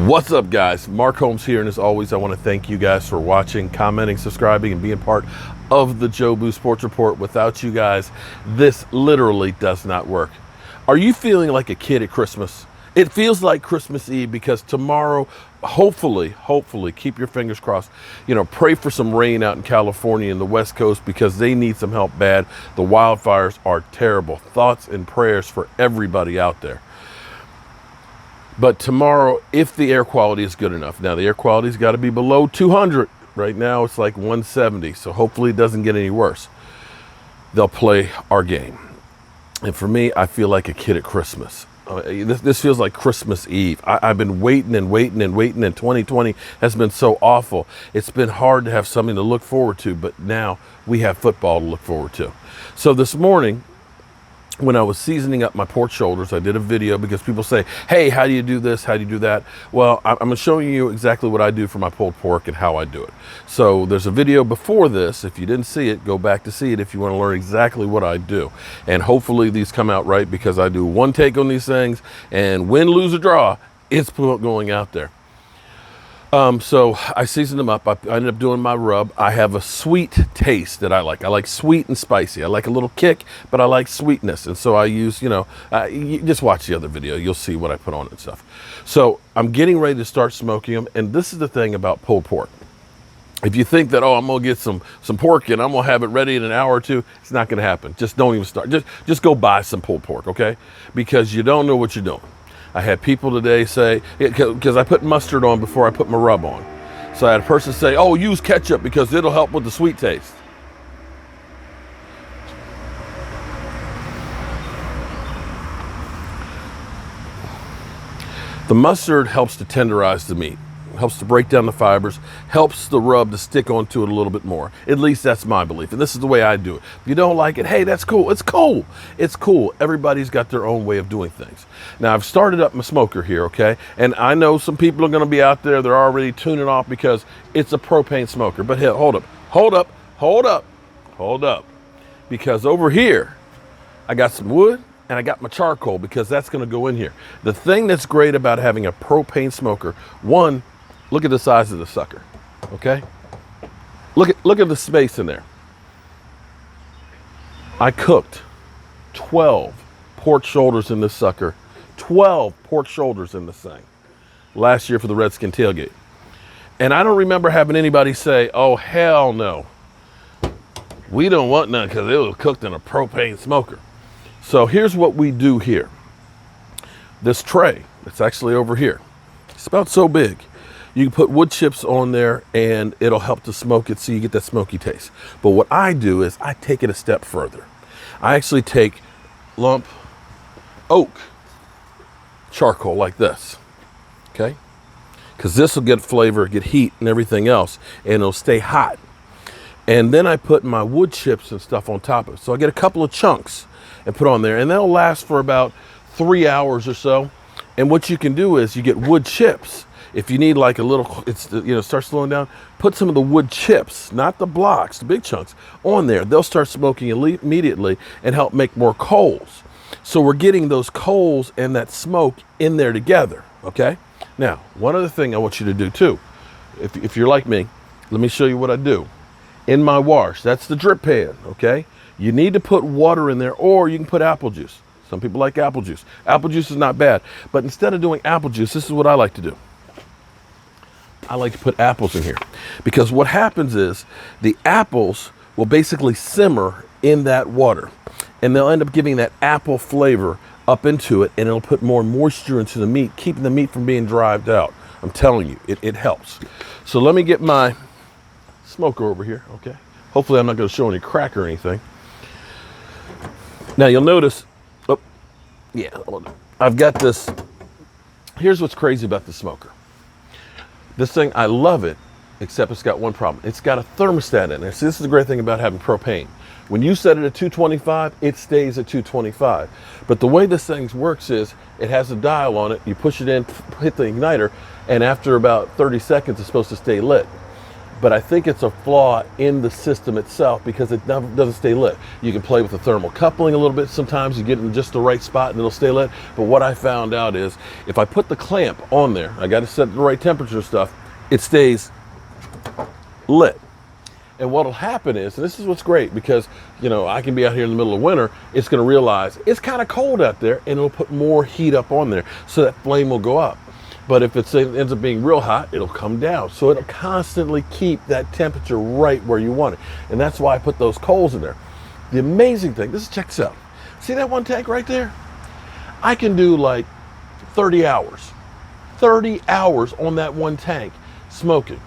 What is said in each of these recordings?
What's up, guys? Mark Holmes here, and as always, I want to thank you guys for watching, commenting, subscribing, and being part of the Jobu Sports Report. Without you guys, this literally does not work. Are you feeling like a kid at Christmas? It feels like Christmas Eve because tomorrow, hopefully, keep your fingers crossed, pray for some rain out in California and the West Coast because they need some help bad. The wildfires are terrible. Thoughts and prayers for everybody out there. But tomorrow, if the air quality is good enough, now the air quality's got to be below 200. Right now, it's like 170. So hopefully it doesn't get any worse. They'll play our game. And for me, I feel like a kid at Christmas. This feels like Christmas Eve. I've been waiting and 2020 has been so awful. It's been hard to have something to look forward to, but now we have football to look forward to. So this morning, when I was seasoning up my pork shoulders, I did a video because people say, hey, how do you do this? How do you do that? Well, I'm showing you exactly what I do for my pulled pork and how I do it. So there's a video before this. If you didn't see it, go back to see it if you want to learn exactly what I do. And hopefully these come out right because I do one take on these things, and win, lose, or draw, it's going out there. So I seasoned them up. I ended up doing my rub. I have a sweet taste that I like. I like sweet and spicy. I like a little kick, but I like sweetness. And so I use, you just watch the other video. You'll see what I put on and stuff. So I'm getting ready to start smoking them. And this is the thing about pulled pork. If you think that, I'm going to get some pork and I'm going to have it ready in an hour or two, it's not going to happen. Just don't even start. Just go buy some pulled pork, okay? Because you don't know what you're doing. I had people today say, because I put mustard on before I put my rub on. So I had a person say, use ketchup because it'll help with the sweet taste. The mustard helps to tenderize the meat, helps to break down the fibers, helps the rub to stick onto it a little bit more. At least that's my belief. And this is the way I do it. If you don't like it, hey, that's cool. It's cool. It's cool. Everybody's got their own way of doing things. Now, I've started up my smoker here, okay? And I know some people are going to be out there. They're already tuning off because it's a propane smoker. But hey, hold up. Because over here, I got some wood and I got my charcoal because that's going to go in here. The thing that's great about having a propane smoker, one, look at the size of the sucker, okay? Look at the space in there. I cooked 12 pork shoulders in this sucker, 12 pork shoulders in this thing last year for the Redskin tailgate. And I don't remember having anybody say, oh, hell no. We don't want none because it was cooked in a propane smoker. So here's what we do here. This tray, it's actually over here. It's about so big. You can put wood chips on there and it'll help to smoke it so you get that smoky taste. But what I do is I take it a step further. I actually take lump oak charcoal like this, okay? Because this will get flavor, get heat and everything else, and it'll stay hot. And then I put my wood chips and stuff on top of it. So I get a couple of chunks and put on there, and they'll last for about 3 hours or so. And what you can do is you get wood chips. If you need like a little, start slowing down, put some of the wood chips, not the blocks, the big chunks, on there. They'll start smoking immediately and help make more coals. So we're getting those coals and that smoke in there together, okay? Now, one other thing I want you to do too, if you're like me, let me show you what I do. In my wash, that's the drip pan, okay? You need to put water in there, or you can put apple juice. Some people like apple juice. Apple juice is not bad, but instead of doing apple juice, this is what I like to do. I like to put apples in here because what happens is the apples will basically simmer in that water and they'll end up giving that apple flavor up into it, and it'll put more moisture into the meat, keeping the meat from being dried out. I'm telling you, it helps. So let me get my smoker over here, okay? Hopefully I'm not going to show any crack or anything. Now you'll notice, I've got this. Here's what's crazy about the smoker. This thing, I love it, except it's got one problem. It's got a thermostat in there. See, this is the great thing about having propane. When you set it at 225, it stays at 225. But the way this thing works is it has a dial on it. You push it in, hit the igniter, and after about 30 seconds, it's supposed to stay lit. but I think it's a flaw in the system itself because it doesn't stay lit. You can play with the thermal coupling a little bit. Sometimes you get in just the right spot and it'll stay lit. But what I found out is if I put the clamp on there, I got to set the right temperature stuff, it stays lit. And what'll happen is, and this is what's great because, you know, I can be out here in the middle of winter, it's going to realize it's kind of cold out there and it'll put more heat up on there so that flame will go up. But if it ends up being real hot, it'll come down. So it'll constantly keep that temperature right where you want it. And that's why I put those coals in there. The amazing thing, check this out. See that one tank right there? I can do like 30 hours. 30 hours on that one tank smoking.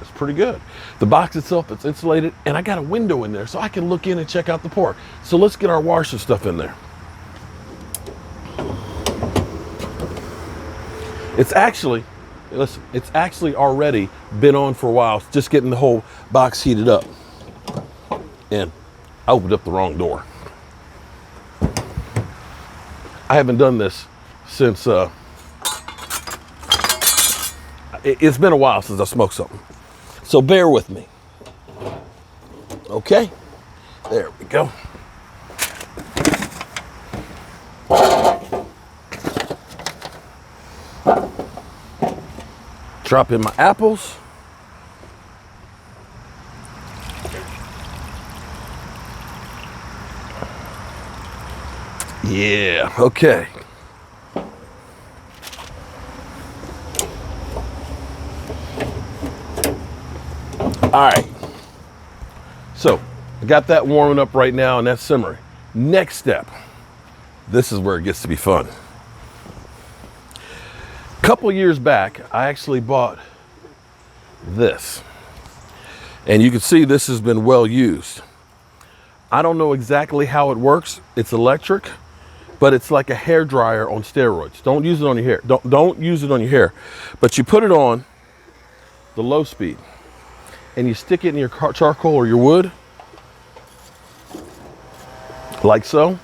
It's pretty good. The box itself, it's insulated, and I got a window in there so I can look in and check out the pork. So let's get our washer stuff in there. It's actually, listen, it's actually already been on for a while. It's just getting the whole box heated up. And I opened up the wrong door. I haven't done this since, it's been a while since I smoked something. So bear with me. Okay, there we go. Drop in my apples. Yeah, okay. All right. So I got that warming up right now and that's simmering. Next step. This is where it gets to be fun. Couple years back, I actually bought this. And you can see this has been well used. I don't know exactly how it works. It's electric, but it's like a hair dryer on steroids. Don't use it on your hair. Don't use it on your hair. But you put it on the low speed and you stick it in your charcoal or your wood, like so.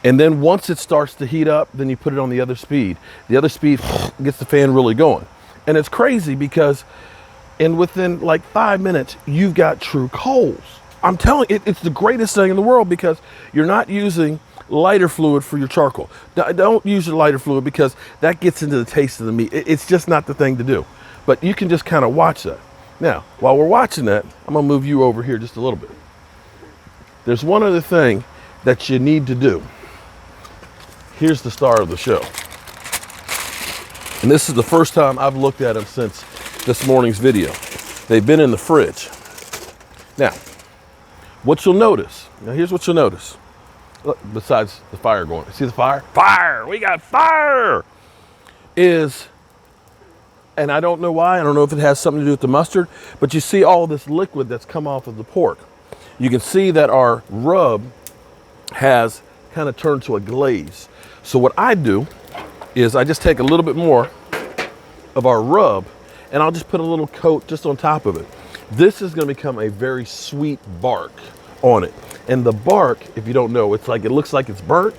And then once it starts to heat up, then you put it on the other speed. The other speed gets the fan really going. And it's crazy because within like 5 minutes, you've got true coals. I'm telling you, it's the greatest thing in the world because you're not using lighter fluid for your charcoal. Don't use your lighter fluid because that gets into the taste of the meat. It's just not the thing to do. But you can just kind of watch that. Now, while we're watching that, I'm gonna move you over here just a little bit. There's one other thing that you need to do. Here's the star of the show. And this is the first time I've looked at them since this morning's video. They've been in the fridge. Now, what you'll notice, here's what you'll notice. Look, besides the fire going, see the fire? Fire, we got fire! And I don't know why, I don't know if it has something to do with the mustard, but you see all this liquid that's come off of the pork. You can see that our rub has kind of turned to a glaze. So what I do is I just take a little bit more of our rub and I'll just put a little coat just on top of it. This is going to become a very sweet bark on it. And the bark, if you don't know, it looks like it's burnt,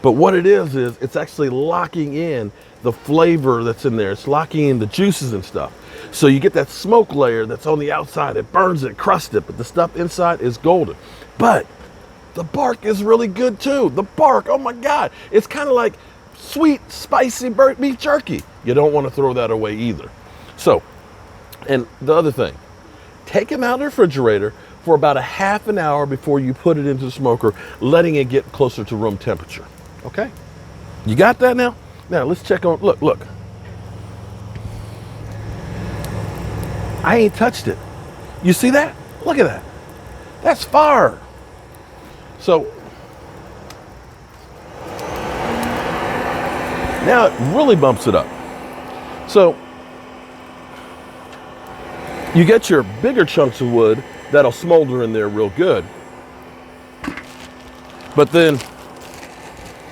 but what it is it's actually locking in the flavor that's in there. It's locking in the juices and stuff. So you get that smoke layer that's on the outside. It burns it, crusts it, but the stuff inside is golden. But the bark is really good too. The bark, oh my God. It's kind of like sweet, spicy burnt beef jerky. You don't want to throw that away either. So, and the other thing, take them out of the refrigerator for about a half an hour before you put it into the smoker, letting it get closer to room temperature. Okay? You got that now? Now let's check on, look. I ain't touched it. You see that? Look at that. That's fire. So now it really bumps it up. So you get your bigger chunks of wood that'll smolder in there real good. But then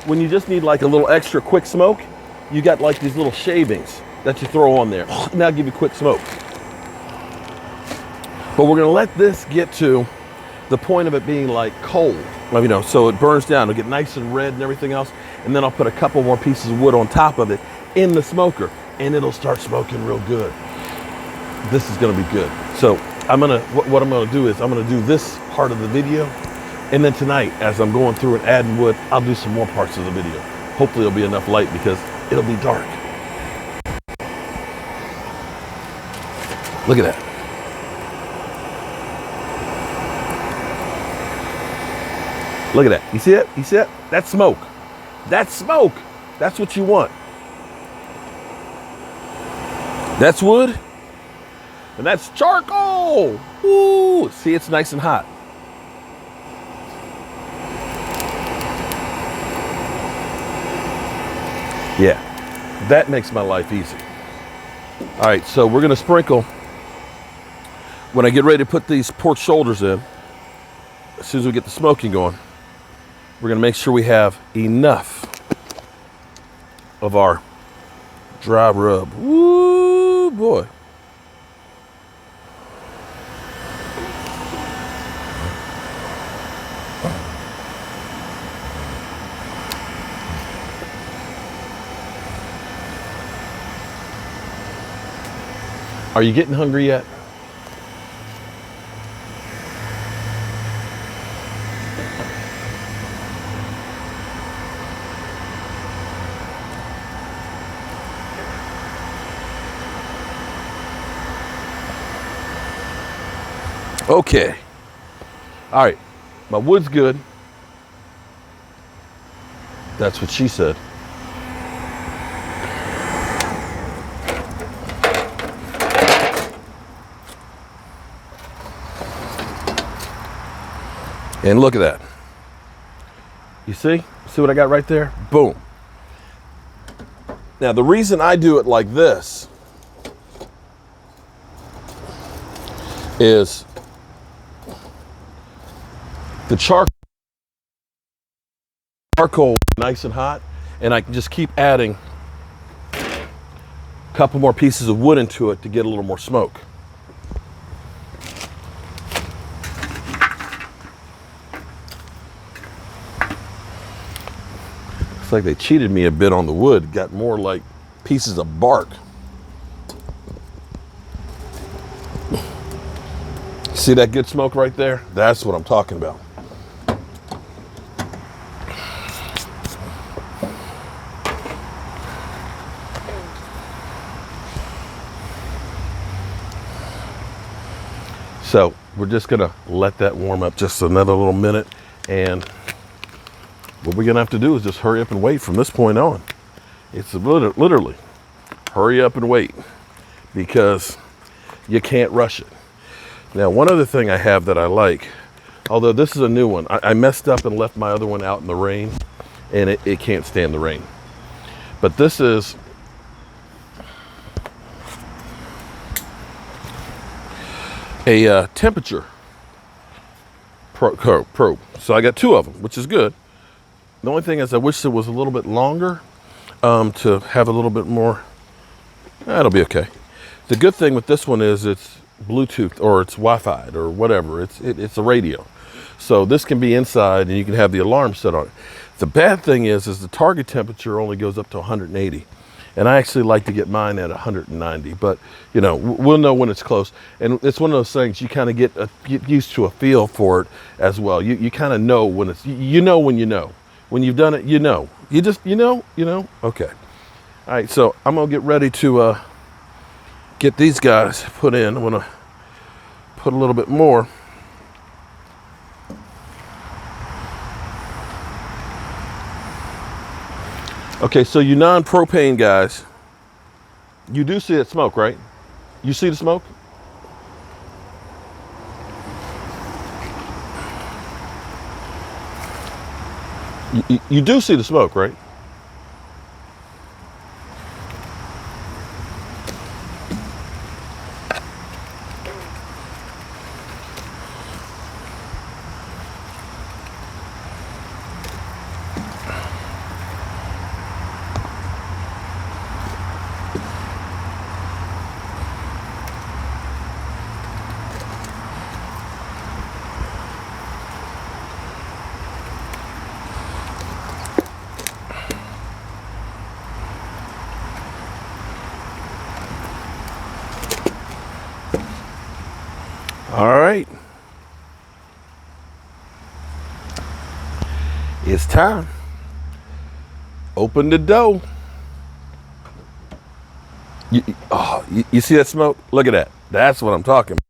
when you just need like a little extra quick smoke, you got like these little shavings that you throw on there. Now give you quick smoke. But we're gonna let this get to the point of it being like cold, so it burns down, it'll get nice and red and everything else. And then I'll put a couple more pieces of wood on top of it in the smoker and it'll start smoking real good. this is gonna be good. So what I'm gonna do is I'm gonna do this part of the video, and then tonight, as I'm going through and adding wood, I'll do some more parts of the video. Hopefully there'll be enough light because it'll be dark. Look at that. Look at that. You see it? You see it? That's smoke. That's smoke. That's what you want. That's wood. And that's charcoal. Ooh, see, it's nice and hot. Yeah, that makes my life easy. All right, so we're gonna sprinkle. When I get ready to put these pork shoulders in, as soon as we get the smoking going, we're gonna make sure we have enough of our dry rub. Woo, boy. Are you getting hungry yet? Okay. All right. My wood's good. That's what she said. And look at that. You see? See what I got right there? Boom. Now, the reason I do it like this is the charcoal nice and hot, and I can just keep adding a couple more pieces of wood into it to get a little more smoke. It's like they cheated me a bit on the wood, got more like pieces of bark. See that good smoke right there? That's what I'm talking about. So we're just gonna let that warm up just another little minute, and what we're gonna have to do is just hurry up and wait from this point on. It's literally hurry up and wait, because you can't rush it. Now, one other thing I have that I like, although this is a new one, I messed up and left my other one out in the rain, and it can't stand the rain. But this is a temperature probe. So I got two of them, which is good. The only thing is I wish it was a little bit longer to have a little bit more. That'll be okay. The good thing with this one is it's Bluetooth or it's Wi-Fi or whatever. It's a radio. So this can be inside and you can have the alarm set on it. The bad thing is the target temperature only goes up to 180. And I actually like to get mine at 190, but you know, we'll know when it's close. And it's one of those things you kind of get used to a feel for it as well. You kind of know when it's, you know when you know. When you've done it, you know. You just, you know, okay. All right, so I'm gonna get ready to get these guys put in. I'm gonna put a little bit more. Okay, so you non-propane guys, you do see that smoke, right? You see the smoke? You do see the smoke, right? All right. It's time. Open the dough. You see that smoke? Look at that. That's what I'm talking about.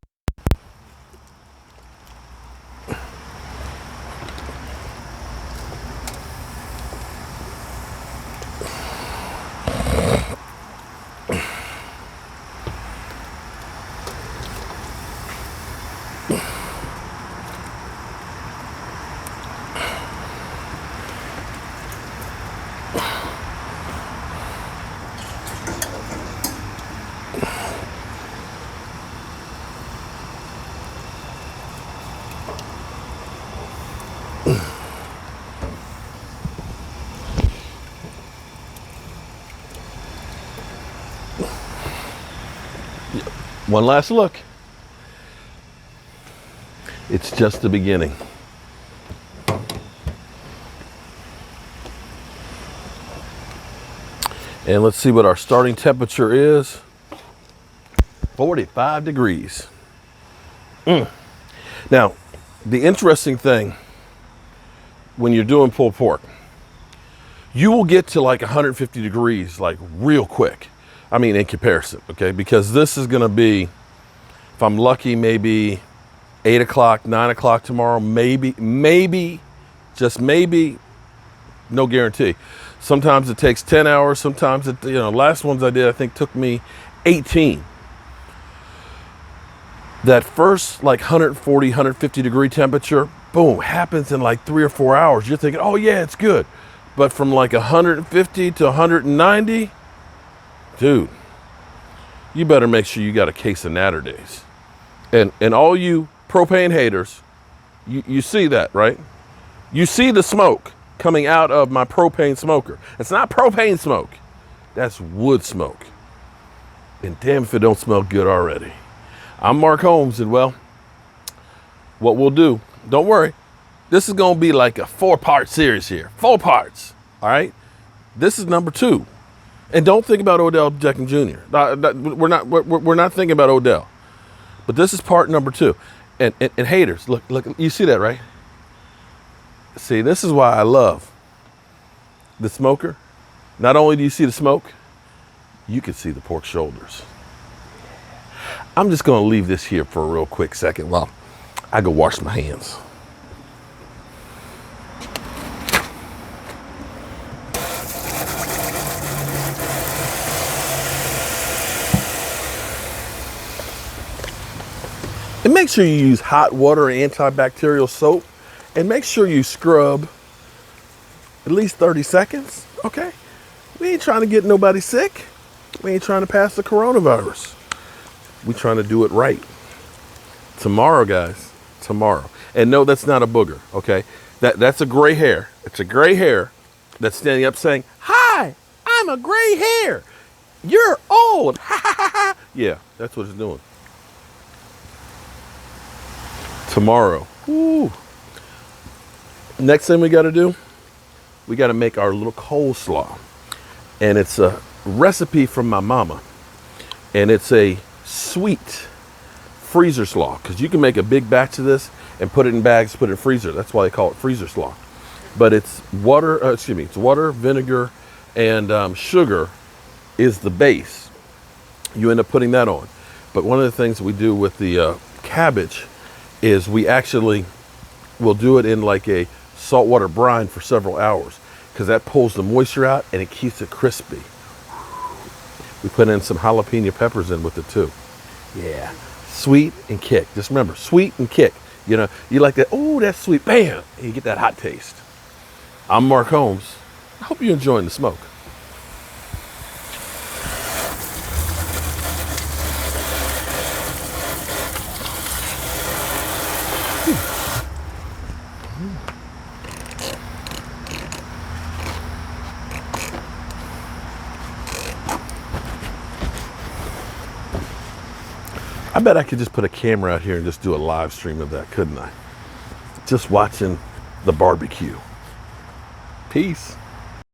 One last look. It's just the beginning. And let's see what our starting temperature is. 45 degrees. Now, the interesting thing when you're doing pulled pork, you will get to like 150 degrees like real quick. I mean, in comparison, okay? Because this is gonna be, if I'm lucky, maybe 8 o'clock, 9 o'clock tomorrow, maybe, just maybe, no guarantee. Sometimes it takes 10 hours, sometimes it, last ones I did, I think took me 18. That first like 140, 150 degree temperature, boom, happens in like 3 or 4 hours. You're thinking, oh yeah, it's good. But from like 150 to 190, dude, you better make sure you got a case of Natter Days. And all you propane haters, you see that, right? You see the smoke coming out of my propane smoker. It's not propane smoke. That's wood smoke. And damn if it don't smell good already. I'm Mark Holmes, and well, what we'll do, don't worry, this is gonna be like a 4-part series here. 4 parts, all right? This is number 2. And don't think about Odell Beckham Jr. We're not thinking about Odell. But this is part number 2. And haters, look, you see that, right? See, this is why I love the smoker. Not only do you see the smoke, you can see the pork shoulders. I'm just gonna leave this here for a real quick second while I go wash my hands. And make sure you use hot water and antibacterial soap. And make sure you scrub at least 30 seconds, okay? We ain't trying to get nobody sick. We ain't trying to pass the coronavirus. We trying to do it right. Tomorrow, guys, tomorrow. And no, that's not a booger, okay? That's a gray hair. It's a gray hair that's standing up saying, hi, I'm a gray hair. You're old, ha ha ha ha. Yeah, that's what it's doing. Tomorrow, woo. Next thing we gotta do, we gotta make our little coleslaw. And it's a recipe from my mama. And it's a sweet freezer slaw, because you can make a big batch of this and put it in bags, put it in freezer. That's why they call it freezer slaw. But it's water, it's water, vinegar, and sugar is the base. You end up putting that on. But one of the things we do with the cabbage is we actually will do it in like a saltwater brine for several hours, because that pulls the moisture out and it keeps it crispy. We put in some jalapeno peppers in with it too. Yeah, sweet and kick. Just remember, sweet and kick. You like that, oh, that's sweet, bam, and you get that hot taste. I'm Mark Holmes. I hope you're enjoying the smoke. I bet I could just put a camera out here and just do a live stream of that, couldn't I? Just watching the barbecue. Peace.